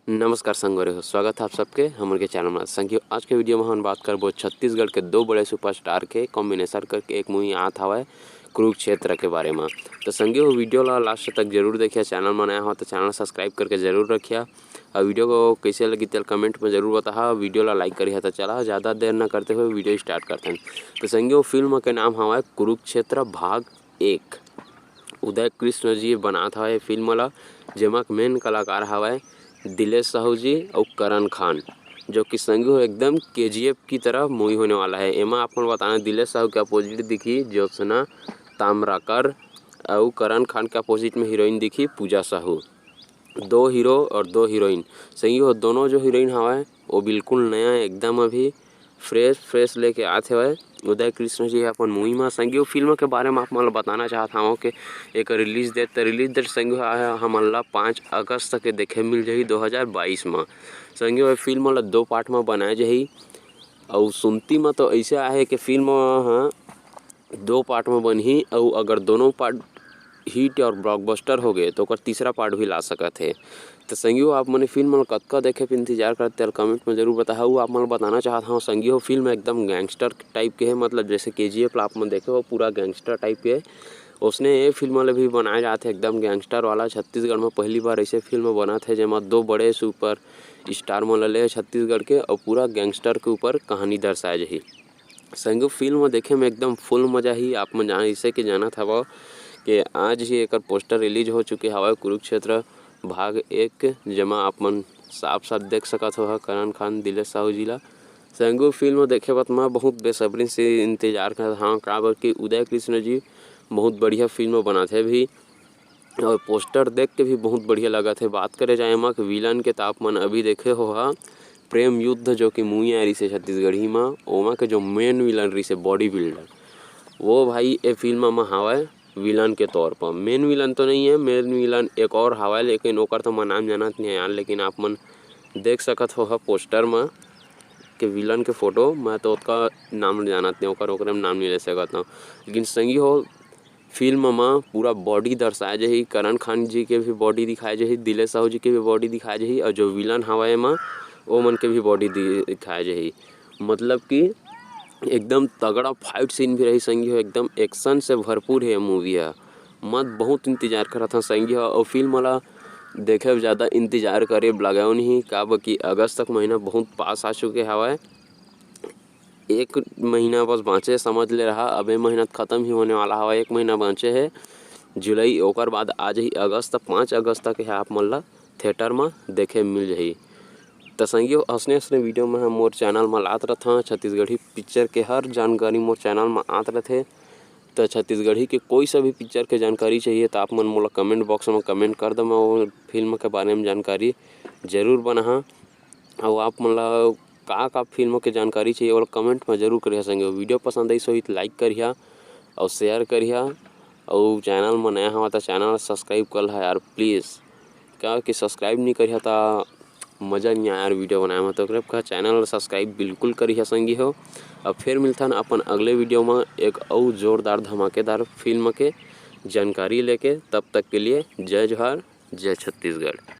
नमस्कार संगवारी हो, स्वागत है आप सबके हमारे चैनल में। संगियो आज के वीडियो में हम बात करबो छत्तीसगढ़ के दो बड़े सुपरस्टार के कॉम्बिनेशन करके एक मूवी आत हवा कुरुक्षेत्र के बारे में। तो संगियो वीडियो ला लास्ट तक जरूर देखिए। चैनल में नया हो तो चैनल सब्सक्राइब करके जरूर रखिए और वीडियो को कैसे लगी तेल कमेंट में जरूर बताहा। वीडियो ला लाइक करिए। तो चला ज़्यादा देर न करते हुए वीडियो स्टार्ट करते हैं। तो संगियो फिल्म के नाम हवा कुरुक्षेत्र भाग 1। उदय कृष्ण जी बनात हवे फिल्म ला, जेमा मेन कलाकार हवे दिलेश साहू जी और करण खान, जो कि संगी एकदम केजीएफ की तरह मूवी होने वाला है। एमा आपको बताना दिलेश साहू के अपोजिट दिखी ज्योत्सना ताम्रकर और करण खान के अपोजिट में हीरोइन दिखी पूजा साहू। दो हीरो और दो हीरोइन। सही हो, दोनों जो हीरोइन हवा वो बिल्कुल नया एकदम अभी फ्रेश लेके आते हुए उदय कृष्ण जी अपन मूवी में। संगी फिल्म के बारे में आप मन बताना चाहता हूँ कि एक रिलीज डेट संगी हमन ला 5 अगस्त तक देखे मिल जाही 2022 में। संगी फिल्म ला 2 पार्ट में बनाए जाही और सुनती में तो ऐसे आहे कि फिल्म 2 पार्ट में बनही और अगर दोनों पार्ट हिट और ब्लॉकबस्टर हो गए तो ओकर तीसरा पार्ट भी ला सकत है। तो संगियो आप मने फिल्म कतका देखे पे इंतजार करते हैं कमेंट में जरूर बताओ। आप मन बताना चाहता हूँ संगियो फिल्म एकदम गैंगस्टर टाइप के है, मतलब जैसे केजीएफ आप मन देखे हो पूरा गैंगस्टर टाइप के है। उसने ये फिल्म वाले भी बनाए जाते एकदम गैंगस्टर वाला। छत्तीसगढ़ में पहली बार ऐसे फिल्म बना थे जेमा 2 बड़े सुपर स्टार मन ले छत्तीसगढ़ के और पूरा गैंगस्टर के ऊपर कहानी दर्शाए जाही। संगियो फिल्म देखे में एकदम फुल मजा ही। आप मन जाना इसे कि जाना था कि आज ही एक पोस्टर रिलीज हो चुके हवा कुरुक्षेत्र भाग 1, जेमा आप मन साफ देख सकत हो करण खान दिलेश साहू जी ला। संगो फिल्म देखे बात मैं बहुत बेसब्री से इंतजार कर हाँ का बर कि उदय कृष्ण जी बहुत बढ़िया फिल्म बनाते भी और पोस्टर देख के भी बहुत बढ़िया लगा थे। बात करे जाए एमा कि विलन के ताप मन अभी देखे हो प्रेम युद्ध, जो कि मूवी आ रही से छत्तीसगढ़ी में। ओमा के जो मेन विलन रही से बॉडी बिल्डर, वो भाई ए फिल्म में हवा विलन के तौर पर। मेन विलन तो नहीं है, मेन विलन एक और हवा, लेकिन ओकर तो मैं नाम जानत नहीं यार। लेकिन आप मन देख सकत हो पोस्टर में के विलन के फोटो, मैं तो उसका नाम जानत नहीं, ओकर नाम नहीं ले सकता हूँ। लेकिन संगी हो फिल्म में पूरा बॉडी दर्शाए जाही, करण खान जी के भी बॉडी दिखाए जाही, दिलेश साहू जी के भी बॉडी दिखाए जाही और जो विलन हवा में वो मन के भी बॉडी दिखाए जाही। मतलब कि एकदम तगड़ा फाइट सीन भी रही संगी हो, एकदम एक्शन से भरपूर है मूवी है। मत बहुत इंतजार करा था संगी हो और फिल्म वाला देखे ज़्यादा इंतजार करे लगाओ नहीं का कि अगस्त तक महीना बहुत पास आ चुके हवा। 1 महीना बस बाँचे समझ ले रहा, अब ये महीना ख़त्म ही होने वाला हवा। 1 महीना बाँचे है जुलाई, ओकर बाद आज ही अगस्त 5 अगस्त तक है आप मन ला थिएटर में देखे मिल जाही। तो संगियो असने वीडियो में हम मोर चैनल में लात रहता छत्तीसगढ़ी पिक्चर के हर जानकारी मोर चैनल में आत रहते। तो छत्तीसगढ़ी के कोई सा भी पिक्चर के जानकारी चाहिए तो आप मन मोला कमेंट बॉक्स में कमेंट कर दो, मैं वो फिल्म के बारे में जानकारी जरूर बना। और आप मन ला का फिल्म के जानकारी चाहिए वो कमेंट में जरूर करिए। संगियो वीडियो पसंद आई सो लाइक करिए और शेयर करिए और चैनल में नया हवा तो चैनल सब्सक्राइब कर है यार प्लीज़। क्या कि सब्सक्राइब नहीं करिए तो मज़ा नहीं आया यार वीडियो बनाए में। तो का चैनल सब्सक्राइब बिल्कुल करिए संगी हो। अब फिर मिलता है अपन अगले वीडियो में एक और जोरदार धमाकेदार फिल्म के जानकारी लेके। तब तक के लिए जय जोहार, जय छत्तीसगढ़।